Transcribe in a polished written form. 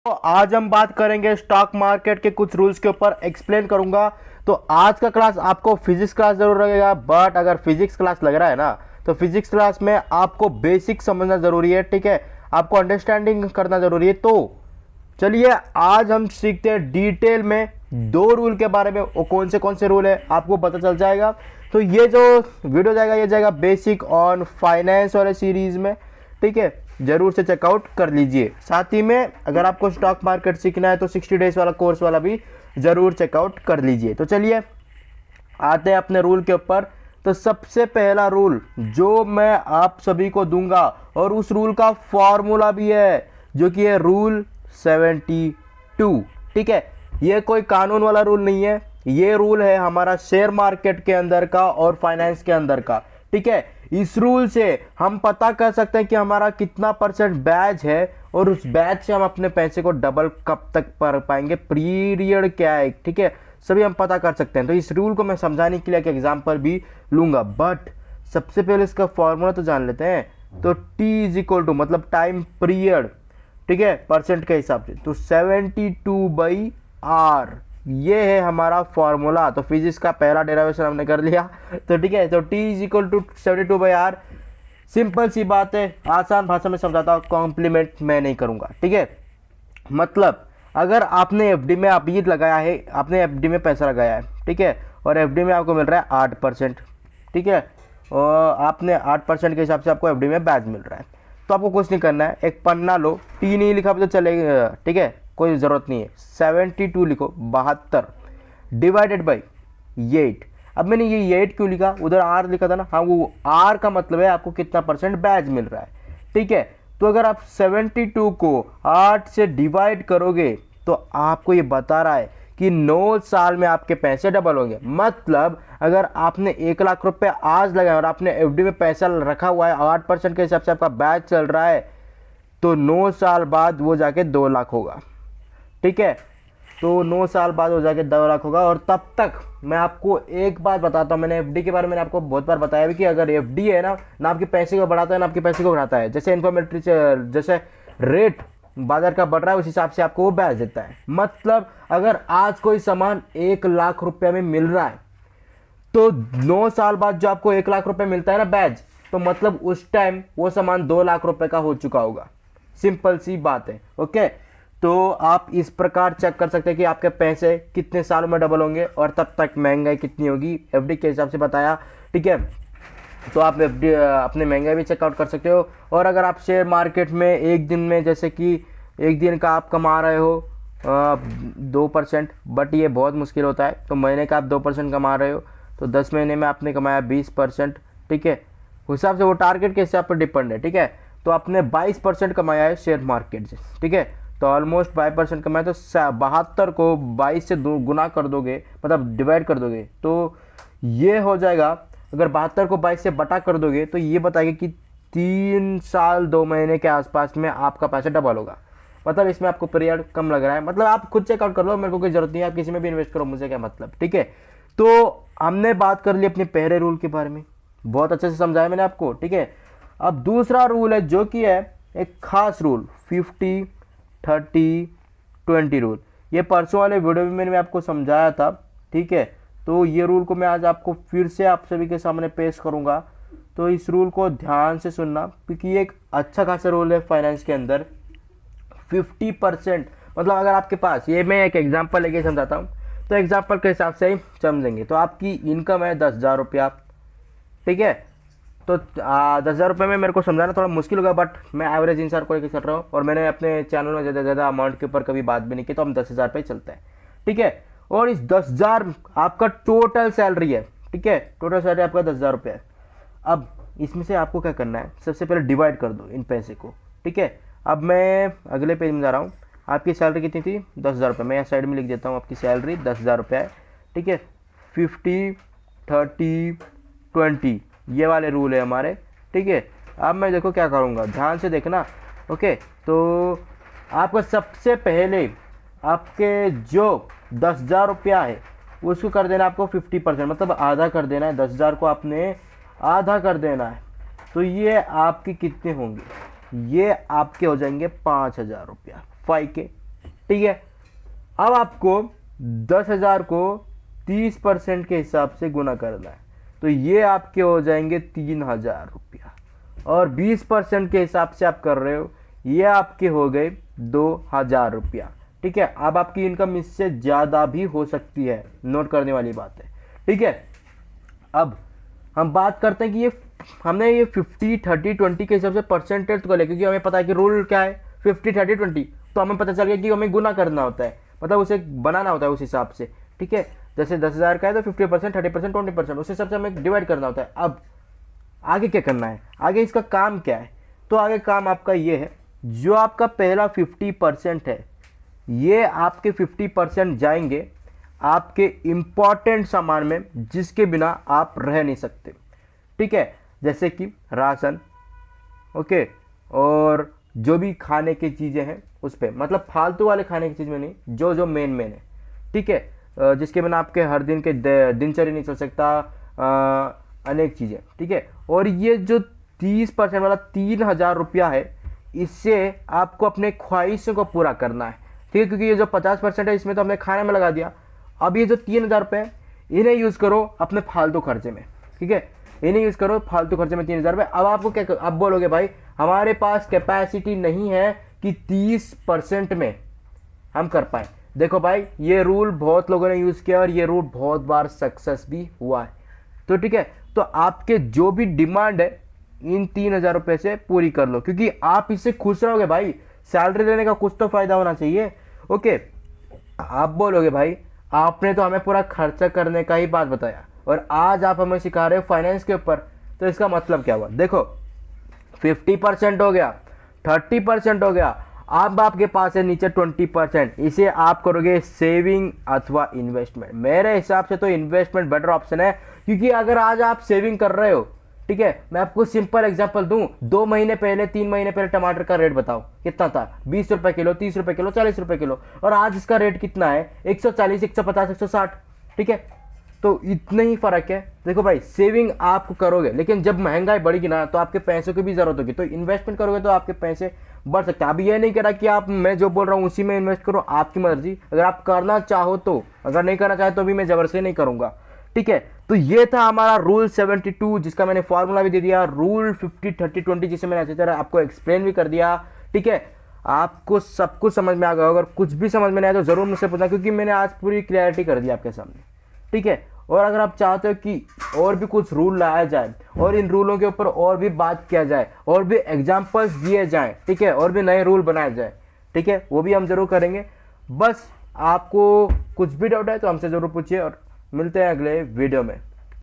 तो आज हम बात करेंगे स्टॉक मार्केट के कुछ रूल्स के ऊपर, एक्सप्लेन करूंगा। तो आज का क्लास आपको फिजिक्स क्लास जरूर लगेगा, बट अगर फिजिक्स क्लास लग रहा है ना तो फिजिक्स क्लास में आपको बेसिक समझना जरूरी है, ठीक है। आपको अंडरस्टैंडिंग करना जरूरी है। तो चलिए आज हम सीखते हैं डिटेल में दो रूल के बारे में। वो कौन से रूल है आपको पता चल जाएगा। तो ये जो वीडियो जाएगा ये जाएगा बेसिक ऑन फाइनेंस वाले सीरीज में, ठीक है। जरूर से चेकआउट कर लीजिए। साथ ही में अगर आपको स्टॉक मार्केट सीखना है तो 60 डेज वाला कोर्स वाला भी जरूर चेकआउट कर लीजिए। तो चलिए आते हैं अपने रूल के ऊपर। तो सबसे पहला रूल जो मैं आप सभी को दूंगा और उस रूल का फॉर्मूला भी है जो कि है रूल 72, ठीक है। ये कोई कानून वाला रूल नहीं है, ये रूल है हमारा शेयर मार्केट के अंदर का और फाइनेंस के अंदर का, ठीक है। इस रूल से हम पता कर सकते हैं कि हमारा कितना परसेंट बैच है और उस बैच से हम अपने पैसे को डबल कब तक कर पाएंगे, पीरियड क्या है, ठीक है, सभी हम पता कर सकते हैं। तो इस रूल को मैं समझाने के लिए एक एग्जांपल भी लूंगा, बट सबसे पहले इसका फॉर्मूला तो जान लेते हैं। तो T इज इक्वल टू मतलब टाइम पीरियड, ठीक है, परसेंट के हिसाब से। तो 72/R ये है हमारा फॉर्मूला। तो फिजिक्स का पहला डेरिवेशन हमने कर लिया, तो ठीक है। तो T is equal to 72/R। Simple सी बात है, आसान भाषा में समझाता हूँ, कॉम्प्लीमेंट मैं नहीं करूंगा, ठीक है। मतलब अगर आपने एफडी में आप ये लगाया है, आपने एफडी में पैसा लगाया है, ठीक है, और एफडी में आपको मिल रहा है 8%, ठीक है, और आपने 8% के हिसाब से आपको एफडी में ब्याज मिल रहा है। तो आपको कुछ नहीं करना है, एक पन्ना लो, टी नहीं लिखा तो चलेगा, ठीक है, कोई ज़रूरत नहीं है। 72 लिखो, 72 डिवाइडेड बाई 8। अब मैंने ये 8 क्यों लिखा, उधर आर लिखा था ना, हाँ वो आर का मतलब है आपको कितना परसेंट ब्याज मिल रहा है, ठीक है। तो अगर आप 72 को 8 से डिवाइड करोगे तो आपको ये बता रहा है कि 9 साल में आपके पैसे डबल होंगे। मतलब अगर आपने 1 लाख रुपए आज लगाया और आपने एफडी में पैसा रखा हुआ है, 8% के हिसाब से आपका ब्याज चल रहा है, तो 9 साल बाद वो जाके 2 लाख होगा, ठीक है। तो 9 साल बाद हो जाके 2 लाख होगा। और तब तक मैं आपको एक बात बताता हूँ, मैंने एफडी के बारे में आपको बहुत बार बताया भी कि अगर एफडी है ना आपके पैसे को बढ़ाता है ना आपके पैसे को घटाता है। जैसे इन्फॉर्मेटरी जैसे रेट बाजार का बढ़ रहा है उस हिसाब से आपको वो ब्याज देता है। मतलब अगर आज कोई सामान 1 लाख रुपए में मिल रहा है तो 9 साल बाद जो आपको 1 लाख रुपए मिलता है ना बैज, तो मतलब उस टाइम वो सामान 2 लाख रुपए का हो चुका होगा। सिंपल सी बात है, ओके। तो आप इस प्रकार चेक कर सकते हैं कि आपके पैसे कितने सालों में डबल होंगे और तब तक महंगाई कितनी होगी, एफडी के हिसाब से बताया, ठीक है। तो आप एफडी अपने महंगाई भी चेकआउट कर सकते हो। और अगर आप शेयर मार्केट में एक दिन में, जैसे कि एक दिन का आप कमा रहे हो 2%, बट ये बहुत मुश्किल होता है, तो महीने का आप 2% कमा रहे हो तो 10 महीने में आपने कमाया 20%, ठीक है। उस हिसाब से वो टारगेट के हिसाब पर डिपेंड है, ठीक है। तो आपने 22% कमाया है शेयर मार्केट से, ठीक है। तो ऑलमोस्ट 5% कमाया, तो 72 को 22 से गुना कर दोगे, मतलब डिवाइड कर दोगे, तो ये हो जाएगा। अगर 72 को 22 से बटा कर दोगे तो ये बताएगा कि 3 साल 2 महीने के आसपास में आपका पैसा डबल होगा। मतलब इसमें आपको पीरियड कम लग रहा है, मतलब आप खुद चेकआउट कर लो, मेरे को कोई जरूरत नहीं है, आप किसी में भी इन्वेस्ट करो, मुझे क्या मतलब, ठीक है। तो हमने बात कर ली अपने पहले रूल के बारे में, बहुत अच्छे से समझाया मैंने आपको, ठीक है। अब दूसरा रूल है जो कि है एक खास रूल, 50-30-20 रूल। ये परसों वाले वीडियो में मैंने आपको समझाया था, ठीक है। तो ये रूल को मैं आज आपको फिर से आप सभी के सामने पेश करूंगा। तो इस रूल को ध्यान से सुनना, क्योंकि ये एक अच्छा खासा रूल है फाइनेंस के अंदर। 50% मतलब अगर आपके पास, ये मैं एक एग्जांपल लेके समझाता हूँ, तो एग्जांपल के हिसाब से ही समझेंगे। तो आपकी इनकम है 10,000 रुपया, ठीक है। तो 10,000 रुपये में मेरे को समझाना थोड़ा मुश्किल होगा, बट मैं एवरेज इंसान को लेकर चल रहा हूँ और मैंने अपने चैनल में ज़्यादा अमाउंट के ऊपर कभी बात भी नहीं की, तो हम 10,000 पे चलते हैं, ठीक है। और इस 10,000 आपका टोटल सैलरी है, ठीक है, टोटल सैलरी आपका 10,000 रुपये है। अब इसमें से आपको क्या करना है, सबसे पहले डिवाइड कर दो इन पैसे को, ठीक है। अब मैं अगले पेज में जा रहा हूँ। आपकी सैलरी कितनी थी, 10,000 रुपये। मैं यहाँ साइड में लिख देता हूँ, आपकी सैलरी 10,000 रुपये है, ठीक है। 50-30-20 ये वाले रूल है हमारे, ठीक है। अब मैं देखो क्या करूँगा, ध्यान से देखना, ओके। तो आपको सबसे पहले आपके जो 10,000 रुपया है उसको कर देना आपको 50%, मतलब आधा कर देना है। 10,000 को आपने आधा कर देना है, तो ये आपके कितने होंगे, ये आपके हो जाएंगे 5,000 रुपया, 5K, ठीक है। अब आपको 10,000 को 30% के हिसाब से गुना करना है, तो ये आपके हो जाएंगे 3,000 रुपया, और 20% के हिसाब से आप कर रहे हो, ये आपके हो गए 2,000 रुपया, ठीक है। अब आपकी इनकम इससे ज़्यादा भी हो सकती है, नोट करने वाली बात है, ठीक है। अब हम बात करते हैं कि ये हमने ये 50 30 20 के हिसाब से परसेंटेज तो कर लिया, क्योंकि हमें पता है कि रूल क्या है 50 30 20, तो हमें पता चल गया कि हमें गुना करना होता है, मतलब उसे बनाना होता है उस हिसाब से, ठीक है। जैसे 10,000 का है तो 50% 30% 20% उस हिसाब से हमें डिवाइड करना होता है। अब आगे क्या करना है, आगे इसका काम क्या है, तो आगे काम आपका ये है, जो आपका पहला 50% है, ये आपके 50% जाएंगे आपके इम्पॉर्टेंट सामान में, जिसके बिना आप रह नहीं सकते, ठीक है। जैसे कि राशन, ओके, और जो भी खाने की चीज़ें हैं उस पर, मतलब फालतू वाले खाने की चीज़ में नहीं, जो जो मेन है, ठीक है, जिसके बिना आपके हर दिन के दिनचर्या नहीं चल सकता, अनेक चीज़ें, ठीक है। और ये जो 30% वाला 3,000 रुपया है, इससे आपको अपने ख्वाहिशों को पूरा करना है, ठीक है, क्योंकि ये जो 50% है इसमें तो हमने खाने में लगा दिया। अब ये जो 3,000 रुपये है, इन्हें यूज़ करो अपने फालतू खर्चे में, ठीक है, इन्हें यूज़ करो फालतू खर्चे में 3,000 रुपये। अब आपको क्या, अब बोलोगे भाई हमारे पास कैपेसिटी नहीं है कि 30% में हम कर पाए। देखो भाई, ये रूल बहुत लोगों ने यूज़ किया और ये रूल बहुत बार सक्सेस भी हुआ है, तो ठीक है। तो आपके जो भी डिमांड है इन 3,000 रुपये से पूरी कर लो, क्योंकि आप इससे खुश रहोगे भाई, सैलरी लेने का कुछ तो फायदा होना चाहिए, ओके। आप बोलोगे भाई आपने तो हमें पूरा खर्चा करने का ही बात बताया और आज आप हमें सिखा रहे हो फाइनेंस के ऊपर, तो इसका मतलब क्या हुआ। देखो 50% हो गया, 30% हो गया, अब आपके पास है नीचे 20%, इसे आप करोगे सेविंग अथवा इन्वेस्टमेंट। मेरे हिसाब से तो इन्वेस्टमेंट बेटर ऑप्शन है, क्योंकि अगर आज आप सेविंग कर रहे हो, ठीक है, मैं आपको सिंपल एग्जांपल दूं, 2 महीने पहले 3 महीने पहले टमाटर का रेट बताओ कितना था, 20 रुपए किलो, 30 रुपए किलो, 40 रुपए किलो, और आज इसका रेट कितना है, 140, 150, 160, ठीक है। तो इतना ही फर्क है। देखो भाई, सेविंग आप करोगे, लेकिन जब महंगाई बढ़ेगी ना तो आपके पैसों की भी जरूरत होगी, तो इन्वेस्टमेंट करोगे तो आपके पैसे बढ़ सकते हैं। अभी ये नहीं कह रहा कि आप, मैं जो बोल रहा हूँ उसी में इन्वेस्ट करो, आपकी मर्जी, अगर आप करना चाहो तो, अगर नहीं करना चाहे तो भी मैं जबरदस्ती नहीं करूंगा, ठीक है। तो ये था हमारा रूल 72, जिसका मैंने फॉर्मूला भी दे दिया, रूल 50 30 20, जिसे मैंने अच्छी तरह आपको एक्सप्लेन भी कर दिया, ठीक है। आपको सब कुछ समझ में आ गया, अगर कुछ भी समझ में नहीं आया तो जरूर मुझसे पूछना, क्योंकि मैंने आज पूरी क्लैरिटी कर दी आपके सामने, ठीक है। और अगर आप चाहते हो कि और भी कुछ रूल लाया जाए और इन रूलों के ऊपर और भी बात किया जाए और भी एग्जाम्पल्स दिए जाए, ठीक है, और भी नए रूल बनाए जाए, ठीक है, वो भी हम जरूर करेंगे। बस आपको कुछ भी डाउट है तो हमसे जरूर पूछिए, और मिलते हैं अगले वीडियो में।